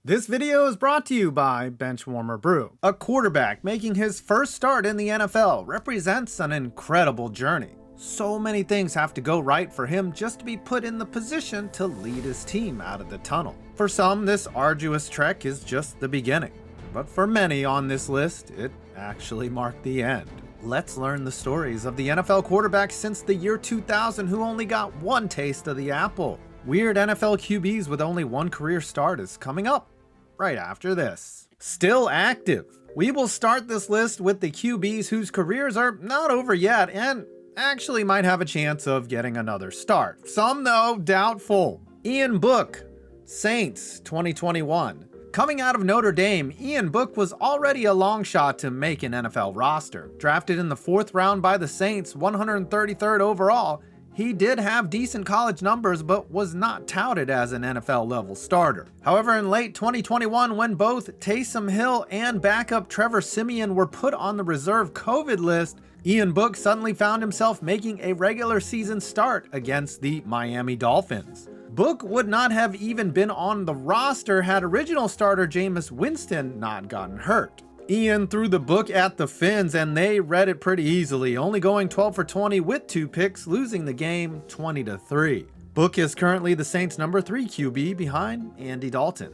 This video is brought to you by Benchwarmer Brew. A quarterback making his first start in the NFL represents an incredible journey. So many things have to go right for him just to be put in the position to lead his team out of the tunnel. For some, this arduous trek is just the beginning. But for many on this list, it actually marked the end. Let's learn the stories of the NFL quarterbacks since the year 2000 who only got one taste of the apple. Weird NFL QBs with only one career start is coming up right after this. Still active. We will start this list with the QBs whose careers are not over yet and actually might have a chance of getting another start. Some, though, doubtful. Ian Book, Saints, 2021. Coming out of Notre Dame, Ian Book was already a long shot to make an NFL roster. Drafted in the 4th round by the Saints, 133rd overall, he did have decent college numbers but was not touted as an NFL-level starter. However, in late 2021, when both Taysom Hill and backup Trevor Siemian were put on the reserve COVID list, Ian Book suddenly found himself making a regular season start against the Miami Dolphins. Book would not have even been on the roster had original starter Jameis Winston not gotten hurt. Ian threw the book at the Finns and they read it pretty easily, only going 12 for 20 with 2 picks, losing the game 20-3. Book is currently the Saints' number 3 QB behind Andy Dalton.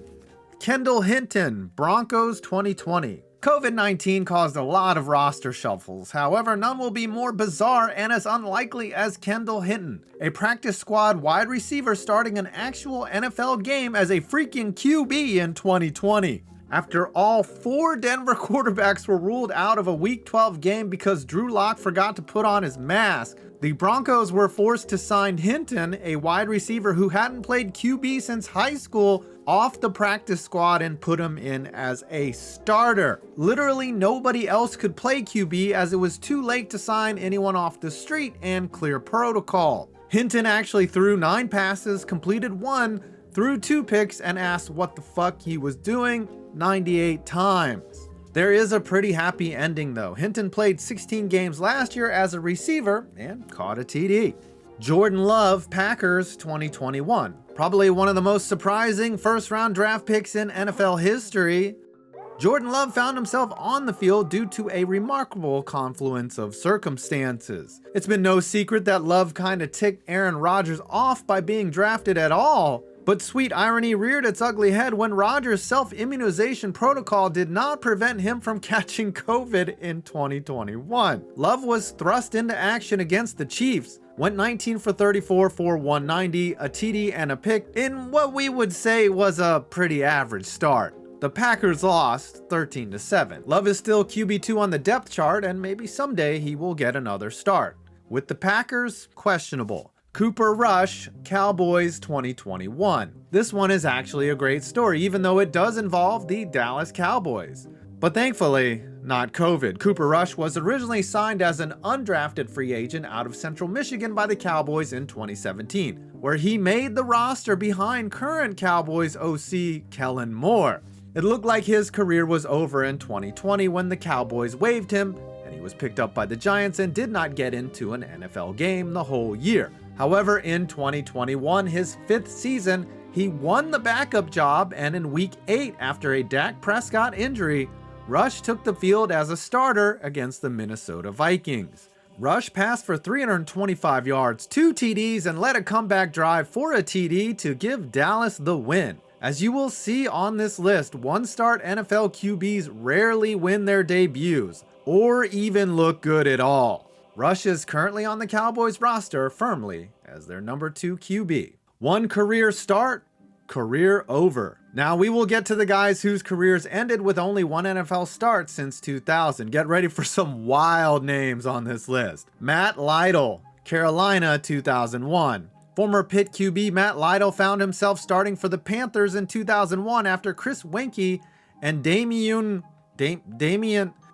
Kendall Hinton, Broncos 2020. COVID-19 caused a lot of roster shuffles, however none will be more bizarre and as unlikely as Kendall Hinton, a practice squad wide receiver starting an actual NFL game as a freaking QB in 2020. After all 4 Denver quarterbacks were ruled out of a Week 12 game because Drew Lock forgot to put on his mask, the Broncos were forced to sign Hinton, a wide receiver who hadn't played QB since high school, off the practice squad and put him in as a starter. Literally nobody else could play QB as it was too late to sign anyone off the street and clear protocol. Hinton actually threw 9 passes, completed 1, threw 2 picks, and asked what the fuck he was doing 98 times. There is a pretty happy ending though. Hinton played 16 games last year as a receiver and caught a TD. Jordan Love, Packers 2021. Probably one of the most surprising first-round draft picks in NFL history. Jordan Love found himself on the field due to a remarkable confluence of circumstances. It's been no secret that Love kinda ticked Aaron Rodgers off by being drafted at all, but sweet irony reared its ugly head when Rodgers' self-immunization protocol did not prevent him from catching COVID in 2021. Love was thrust into action against the Chiefs, went 19 for 34 for 190, a TD and a pick in what we would say was a pretty average start. The Packers lost 13-7. Love is still QB2 on the depth chart and maybe someday he will get another start. With the Packers, questionable. Cooper Rush, Cowboys 2021. This one is actually a great story, even though it does involve the Dallas Cowboys. But thankfully, not COVID. Cooper Rush was originally signed as an undrafted free agent out of Central Michigan by the Cowboys in 2017, where he made the roster behind current Cowboys OC Kellen Moore. It looked like his career was over in 2020 when the Cowboys waived him, and he was picked up by the Giants and did not get into an NFL game the whole year. However, in 2021, his 5th season, he won the backup job, and in Week 8, after a Dak Prescott injury, Rush took the field as a starter against the Minnesota Vikings. Rush passed for 325 yards, 2 TDs, and led a comeback drive for a TD to give Dallas the win. As you will see on this list, one-start NFL QBs rarely win their debuts, or even look good at all. Rush is currently on the Cowboys roster firmly as their number 2 QB. One career start, career over. Now we will get to the guys whose careers ended with only one NFL start since 2000. Get ready for some wild names on this list. Matt Lytle, Carolina 2001. Former Pitt QB Matt Lytle found himself starting for the Panthers in 2001 after Chris Wenke and Damian,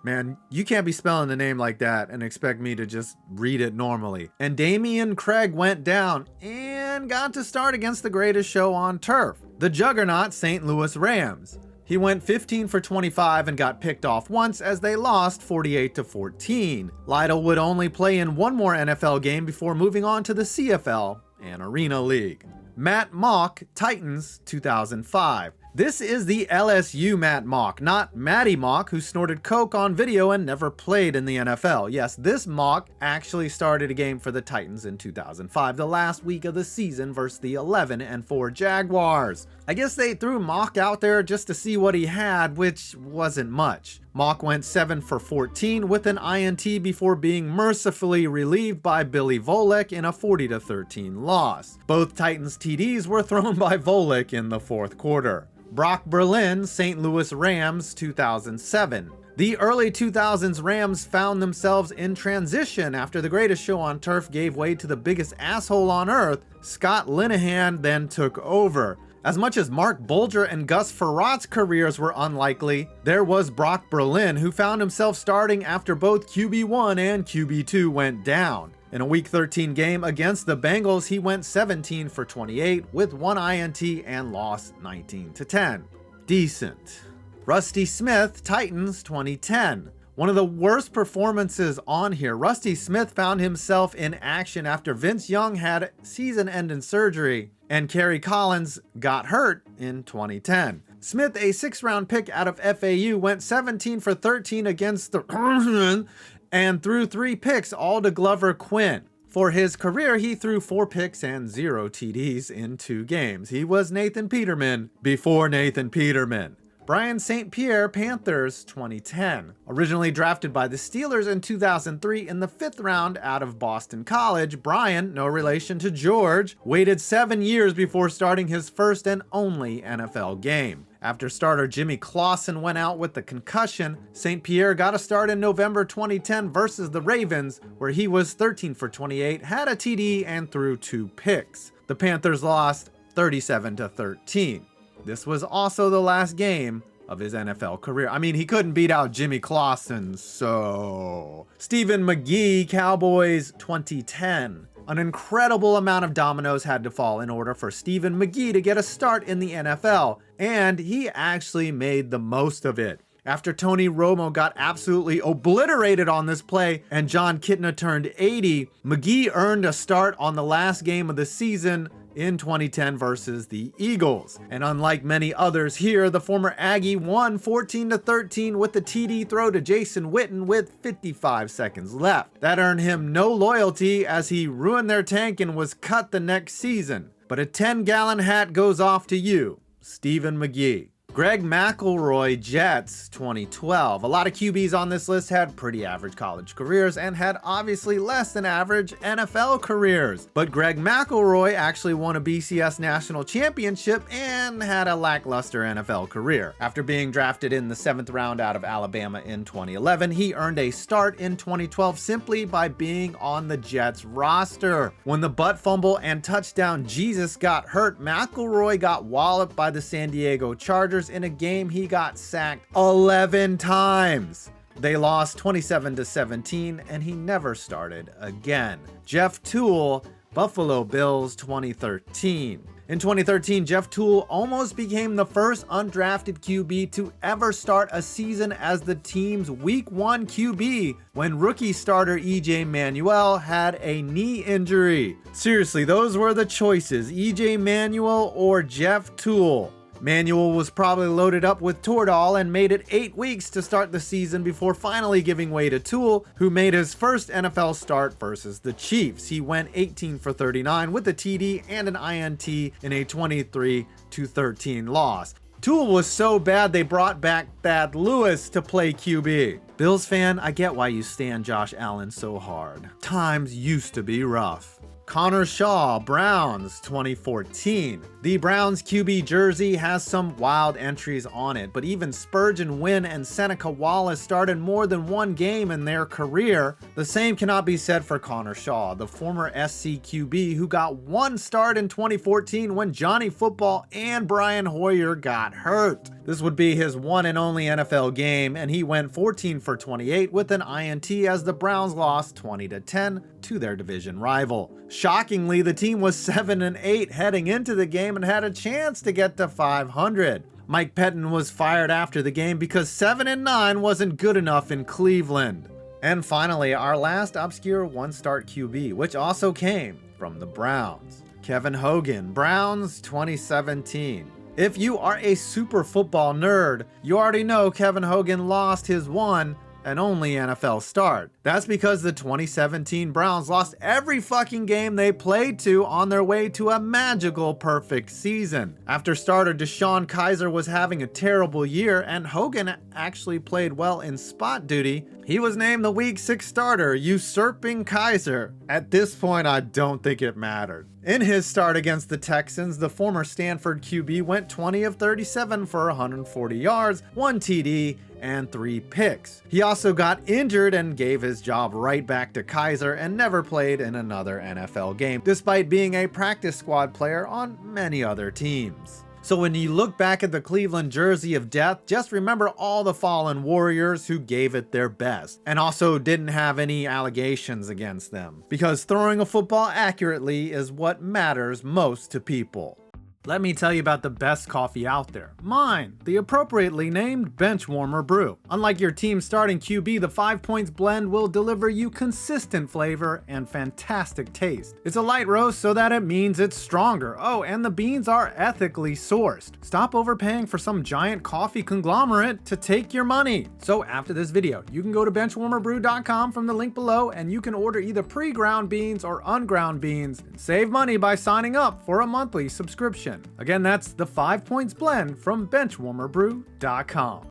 man, you can't be spelling the name like that and expect me to just read it normally. And Damian Craig went down and got to start against the greatest show on turf, the juggernaut St. Louis Rams. He went 15 for 25 and got picked off once as they lost 48-14. Lytle would only play in one more NFL game before moving on to the CFL and Arena League. Matt Mock, Titans 2005. This is the LSU Matt Mock, not Matty Mock, who snorted coke on video and never played in the NFL. Yes, this Mock actually started a game for the Titans in 2005, the last week of the season versus the 11-4 Jaguars. I guess they threw Mock out there just to see what he had, which wasn't much. Mock went 7 for 14 with an INT before being mercifully relieved by Billy Volek in a 40-13 loss. Both Titans TDs were thrown by Volek in the fourth quarter. Brock Berlin, St. Louis Rams, 2007. The early 2000s Rams found themselves in transition after the greatest show on turf gave way to the biggest asshole on earth. Scott Linehan then took over. As much as Mark Bulger and Gus Frerott's careers were unlikely, there was Brock Berlin, who found himself starting after both QB1 and QB2 went down. In a Week 13 game against the Bengals, he went 17 for 28 with 1 INT and lost 19-10. Decent. Rusty Smith, Titans, 2010. One of the worst performances on here. Rusty Smith found himself in action after Vince Young had season-ending surgery and Kerry Collins got hurt in 2010. Smith, a 6th-round pick out of FAU, went 17 for 13 against the and threw 3 picks, all to Glover Quinn. For his career, he threw 4 picks and 0 TDs in 2 games. He was Nathan Peterman before Nathan Peterman. Brian St. Pierre, Panthers, 2010. Originally drafted by the Steelers in 2003 in the 5th round out of Boston College, Brian, no relation to George, waited 7 years before starting his first and only NFL game. After starter Jimmy Clausen went out with the concussion, St. Pierre got a start in November 2010 versus the Ravens, where he was 13 for 28, had a TD, and threw 2 picks. The Panthers lost 37-13. This was also the last game of his NFL career. I mean, he couldn't beat out Jimmy Clausen, so... Stephen Mcgee, Cowboys, 2010. An incredible amount of dominoes had to fall in order for Stephen Mcgee to get a start in the NFL, and he actually made the most of it. After Tony Romo got absolutely obliterated on this play and John Kitna turned 80, Mcgee earned a start on the last game of the season in 2010 versus the Eagles. And unlike many others here, the former Aggie won 14-13 with the TD throw to Jason Witten with 55 seconds left. That earned him no loyalty as he ruined their tank and was cut the next season. But a 10-gallon hat goes off to you, Stephen Mcgee. Greg McElroy, Jets, 2012. A lot of QBs on this list had pretty average college careers and had obviously less than average NFL careers. But Greg McElroy actually won a BCS national championship and had a lackluster NFL career. After being drafted in the 7th round out of Alabama in 2011, he earned a start in 2012 simply by being on the Jets roster. When the butt fumble and touchdown Jesus got hurt, McElroy got walloped by the San Diego Chargers in a game he got sacked 11 times. They lost 27-17 and he never started again. Jeff Toole, Buffalo Bills, 2013. In 2013, Jeff Toole almost became the first undrafted QB to ever start a season as the team's Week 1 QB when rookie starter EJ Manuel had a knee injury. Seriously, those were the choices, EJ Manuel or Jeff Toole. Manuel was probably loaded up with Toradol and made it 8 weeks to start the season before finally giving way to Toole, who made his first NFL start versus the Chiefs. He went 18 for 39 with a TD and an INT in a 23-13 loss. Toole was so bad they brought back Thad Lewis to play QB. Bills fan, I get why you stan Josh Allen so hard. Times used to be rough. Connor Shaw, Browns, 2014. The Browns QB jersey has some wild entries on it, but even Spurgeon Wynn and Seneca Wallace started more than one game in their career. The same cannot be said for Connor Shaw, the former SC QB who got one start in 2014 when Johnny Football and Brian Hoyer got hurt. This would be his one and only NFL game, and he went 14 for 28 with an INT as the Browns lost 20-10 to their division rival. Shockingly, the team was 7-8 heading into the game and had a chance to get to 500. Mike Pettin was fired after the game because 7-9 wasn't good enough in Cleveland. And finally, our last obscure one-start QB, which also came from the Browns. Kevin Hogan, Browns, 2017. If you are a super football nerd, you already know Kevin Hogan lost his one and only NFL start. That's because the 2017 Browns lost every fucking game they played to on their way to a magical perfect season. After starter DeShone Kizer was having a terrible year and Hogan actually played well in spot duty, he was named the Week 6 starter, usurping Kizer. At this point, I don't think it mattered. In his start against the Texans, the former Stanford QB went 20 of 37 for 140 yards, 1 TD, and 3 picks. He also got injured and gave his job right back to Kizer and never played in another NFL game, despite being a practice squad player on many other teams. So when you look back at the Cleveland jersey of death, just remember all the fallen warriors who gave it their best and also didn't have any allegations against them. Because throwing a football accurately is what matters most to people. Let me tell you about the best coffee out there. Mine, the appropriately named Benchwarmer Brew. Unlike your team's starting QB, the 5 Points blend will deliver you consistent flavor and fantastic taste. It's a light roast so that it means it's stronger. Oh, and the beans are ethically sourced. Stop overpaying for some giant coffee conglomerate to take your money. So after this video, you can go to benchwarmerbrew.com from the link below and you can order either pre-ground beans or unground beans and save money by signing up for a monthly subscription. Again, that's the 5 Points blend from benchwarmerbrew.com.